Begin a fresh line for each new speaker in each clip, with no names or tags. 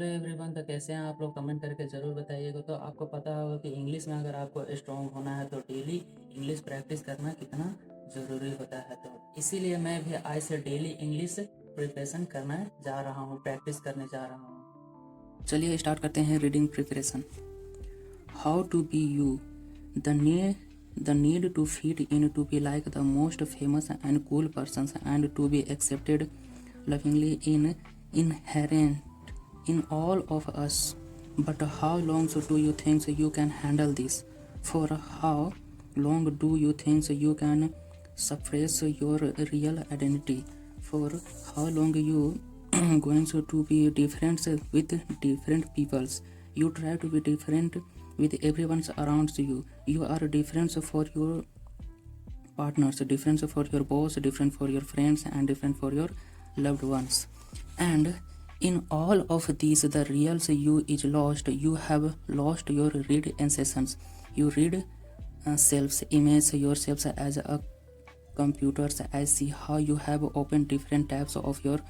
Hello everyone, तो कैसे हैं आप लोग? कमेंट करके ज़रूर बताइएगा। तो आपको पता होगा कि इंग्लिश में अगर आपको स्ट्रॉन्ग होना है तो डेली इंग्लिश प्रैक्टिस करना कितना ज़रूरी होता है। तो इसीलिए मैं भी आज से डेली इंग्लिश प्रिपरेशन करने जा रहा हूँ, प्रैक्टिस करने जा रहा हूँ। चलिए स्टार्ट करते हैं reading preparation. How to be you, the need to fit in, to be like the most famous and cool persons, and to be accepted lovingly inherent in all of us. But how long do you think you can handle this? For how long do you think you can suppress your real identity? For how long you going to be different with different peoples? You try to be different with everyone around you. You are different for your partners, different for your boss, different for your friends, and different for your loved ones. And in all of these, the real you is lost. You have lost your read sensations. You read selves, image yourselves as a computers. I see how you have opened different tabs of your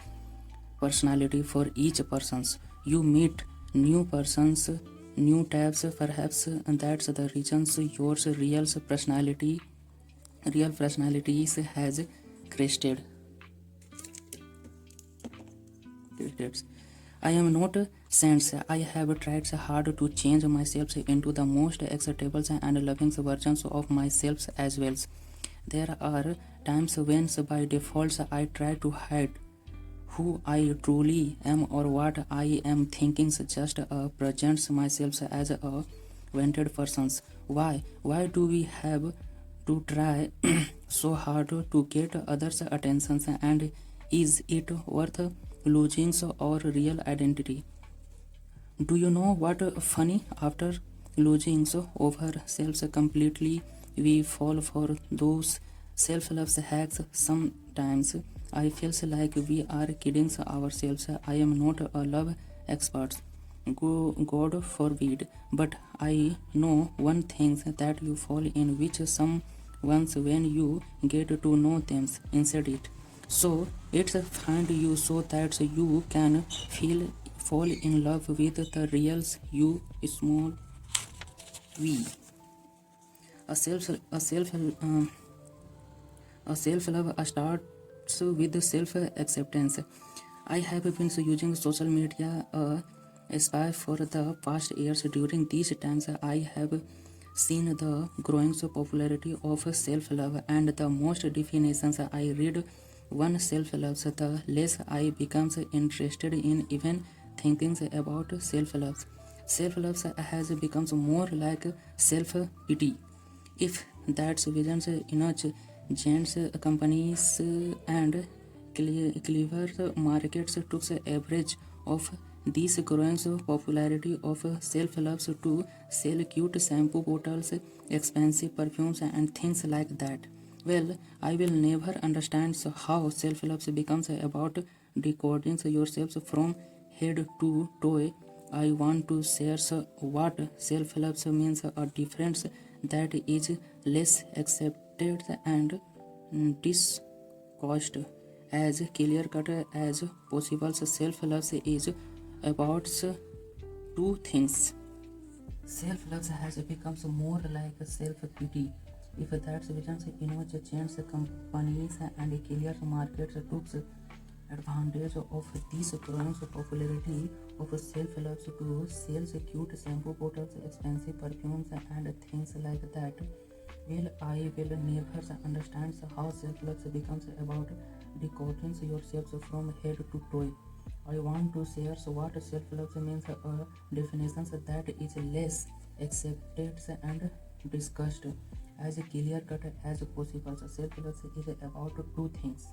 personality for each persons. You meet new persons, new tabs, perhaps that's the reasons your real personalities has crested. I am not saint. I have tried hard to change myself into the most acceptable and loving versions of myself as well. There are times when by default I try to hide who I truly am or what I am thinking, just presents myself as a wanted person. Why? Why do we have to try so hard to get others' attention, and is it worth losing our real identity? Do you know what funny? After losing ourselves completely, we fall for those self-love hacks. Sometimes I feels like we are kidding ourselves. I am not a love expert. God forbid. But I know one thing, that you fall in which some once when you get to know them instead it. So it's find you so that you can fall in love with the real you, small v. A self a self a self love starts with self acceptance. I have been using social media spy for the past years. During these times, I have seen the growing popularity of self love, and the most definitions I read one self loves, the less I becomes interested in even thinking about self love. Self love has become more like self pity. If that's visions enough, giants companies and clever markets took the average of this growing popularity of self-love to sell cute shampoo bottles, expensive perfumes, and things like that. Well, I will never understand how self-love becomes about decoding yourself from head to toe. I want to share what self-love means, a difference that is less accepted and discussed as clear cut as possible. Self-love is about two things. Self-love has become more like self-pity. If that's vision, change companies and clear markets took advantage of this growing popularity of self-love to sell cute shampoo bottles, expensive perfumes, and things like that. Well, I will never understand how self-love becomes about decoding yourself from head to toe. I want to share what self-love means, a definition that is less accepted and discussed as clear cut as possible. Self-love is about two things.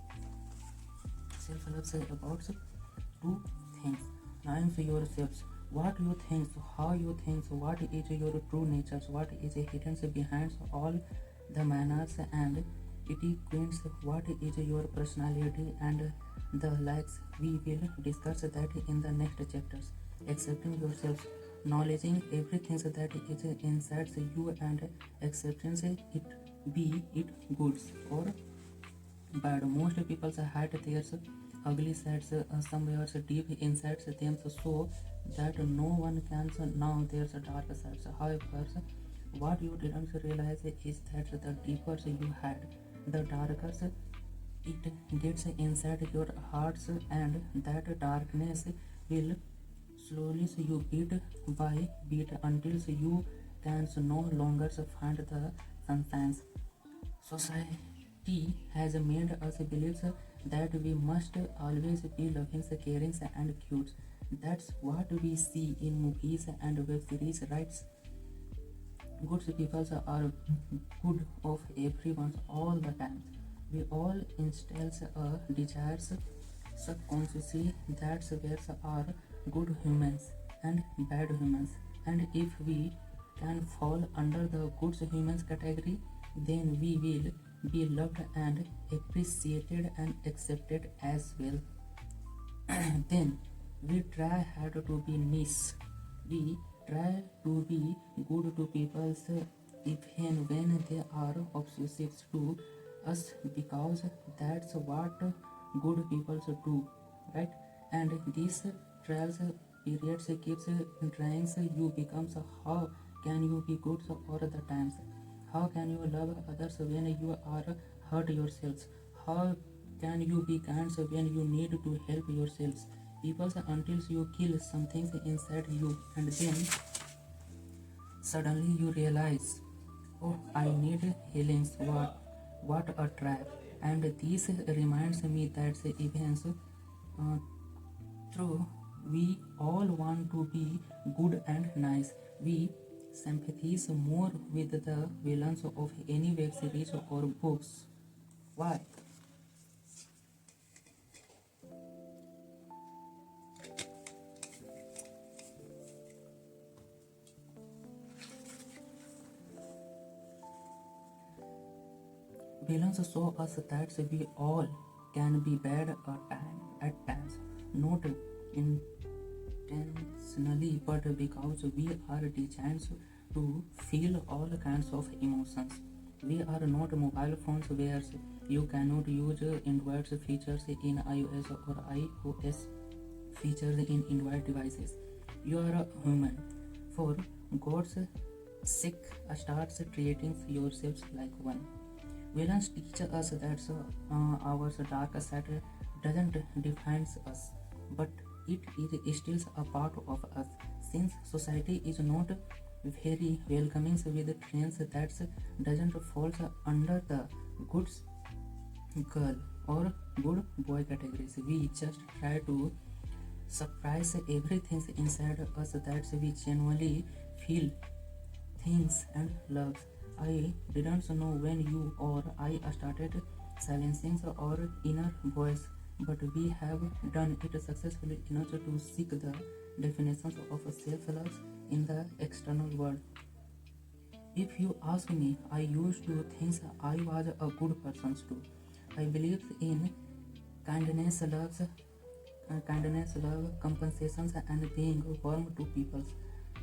Self-love is about two things. Knowing yourselves, what you think, how you think, what is your true nature, what is hidden behind all the manners and etiquettes, what is your personality and the likes. We will discuss that in the next chapters. Accepting yourself, acknowledging everything that is inside you and acceptance it, be it good or bad. Most people hide their ugly sides somewhere deep inside them, so that no one can know there's a dark side. However, what you didn't realize is that the deeper you had, the darker it gets inside your hearts, and that darkness will slowly you beat by beat until you can no longer find the sunshine. Society has made us believe that we must always be loving, caring, and cute. That's what we see in movies and web series, right? Good people are good of everyone all the time. We all instills a desires subconsciously that there are good humans and bad humans, and if we can fall under the good humans category, then we will be loved and appreciated and accepted as well. Then we try hard to be nice. We try to be good to people even when they are obsessive to us, because that's what good people do, right? And these trials periods keeps trying you becomes how can you be good all the times? How can you love others when you are hurt yourselves? How can you be kind when you need to help yourselves? People until you kill something inside you, and then suddenly you realize, oh, I need healings. What a trap! And this reminds me that the events through we all want to be good and nice. We sympathize more with the villains of any web series or books. Why? Villains show us that we all can be bad at times, not intentionally, but because we are designed to feel all kinds of emotions. We are not mobile phones where you cannot use Android features in iOS or iOS features in Android devices. You are a human. For God's sake, start treating yourselves like one. Villains teach us that our dark side doesn't define us, but it is still a part of us. Since society is not very welcoming with trends that doesn't fall under the good girl or good boy categories, we just try to surprise everything inside us that we genuinely feel things and loves. I didn't know when you or I started silencing our inner voice, but we have done it successfully enough to seek the definitions of self-love in the external world. If you ask me, I used to think I was a good person too. I believed in kindness, love, compensations, and being warm to people.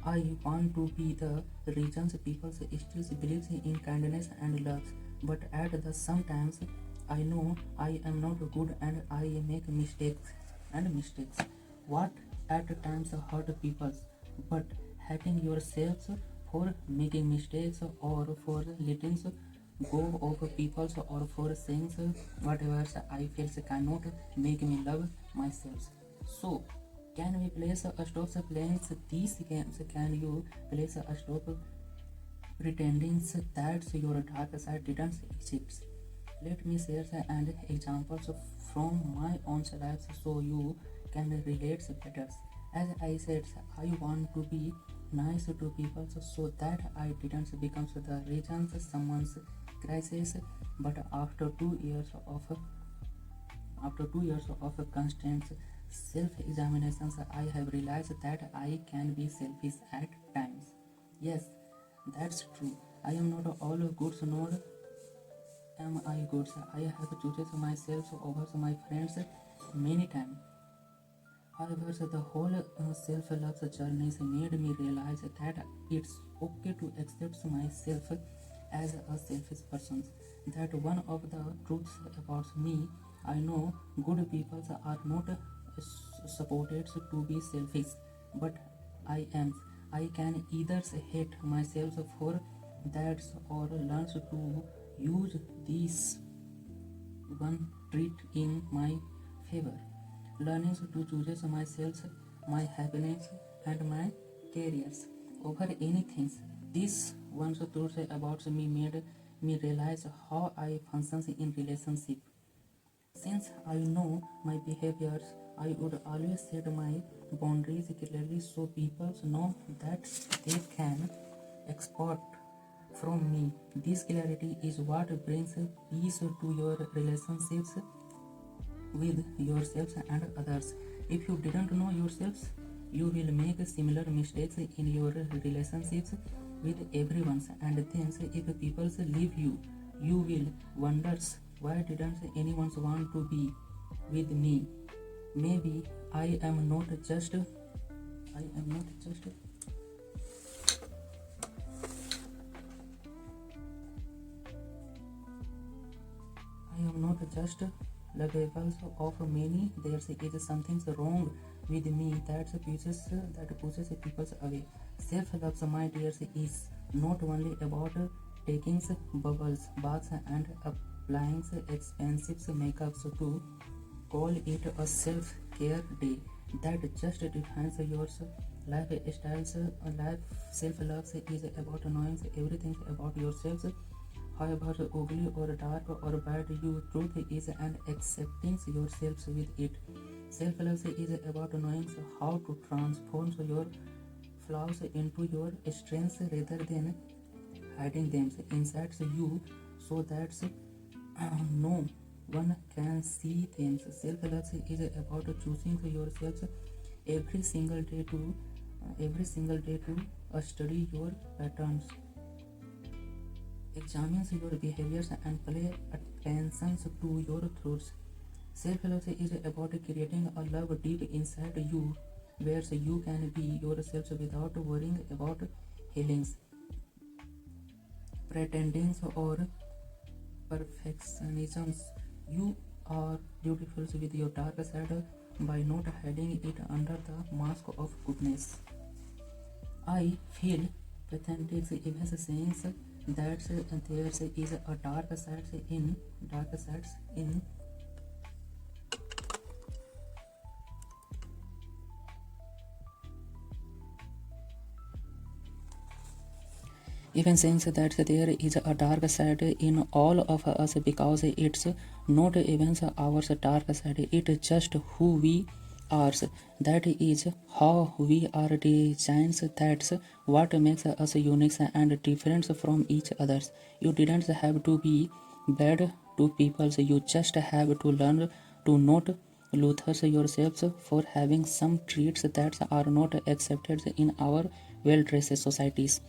I want to be the reasons people still believe in kindness and love, but at the sometimes I know I am not good and I make mistakes. What at times hurt people, but hating yourselves for making mistakes or for letting go of people or for saying whatever I feel cannot make me love myself. So, can we place a stop playing these games? Can you place a stop pretending that your dark side didn't exist? Let me share and examples from my own life so you can relate better. As I said, I want to be nice to people so that I didn't become the reason someone's crisis. But after 2 years of constant self-examinations, I have realized that I can be selfish at times. Yes, that's true. I am not all good, nor am I good. I have chosen myself over my friends many times. However, the whole self-love journey made me realize that it's okay to accept myself as a selfish person. That one of the truths about me, I know good people are not supported to be selfish. but I can either hate myself for that or learn to use this one trait in my favor. Learning to choose myself, my happiness, and my careers over anything. This one truth about me made me realize how I function in relationship. Since I know my behaviors, I would always set my boundaries clearly so people know that they can expect from me. This clarity is what brings peace to your relationships with yourselves and others. If you didn't know yourselves, you will make similar mistakes in your relationships with everyone. And then, if people leave you, you will wonder why didn't anyone want to be with me? Maybe I am not just. I am not just. I am not just lovable of many. There is something wrong with me that pushes people away. Self-love, my dears, is not only about taking bubbles, baths, and applying expensive makeups to call it a self-care day. That just defines your lifestyles. Life self-love is about knowing everything about yourselves, however ugly or dark or bad you truth is, and accepting yourselves with it. Self-love is about knowing how to transform your flaws into your strengths rather than hiding them inside you so that no one can see them. Self-love is about choosing yourselves every single day to study your patterns, examines your behaviors, and pay attention to your thoughts. Self-love is about creating a love deep inside you where you can be yourself without worrying about healings, pretending, or perfectionisms. You are beautiful with your dark side by not hiding it under the mask of goodness. I feel pathetic even saying that there is a dark sides in even saying that there is a dark side in all of us because it's not even our dark side, it's just who we are. That is how we are designed. That's what makes us unique and different from each other. You didn't have to be bad to people, you just have to learn to not lose yourselves for having some traits that are not accepted in our well-dressed societies.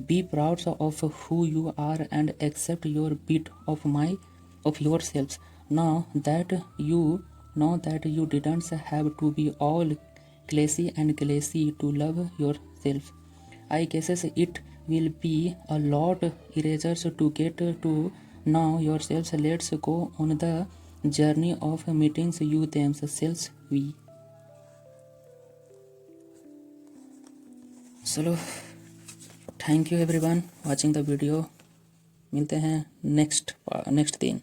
Be proud of who you are and accept your bit of yourselves. Now that you didn't have to be all classy to love yourself. I guess it will be a lot easier to get to know yourselves. Let's go on the journey of meeting you themselves. We चलो, thank you everyone watching the video. मिलते हैं next दिन.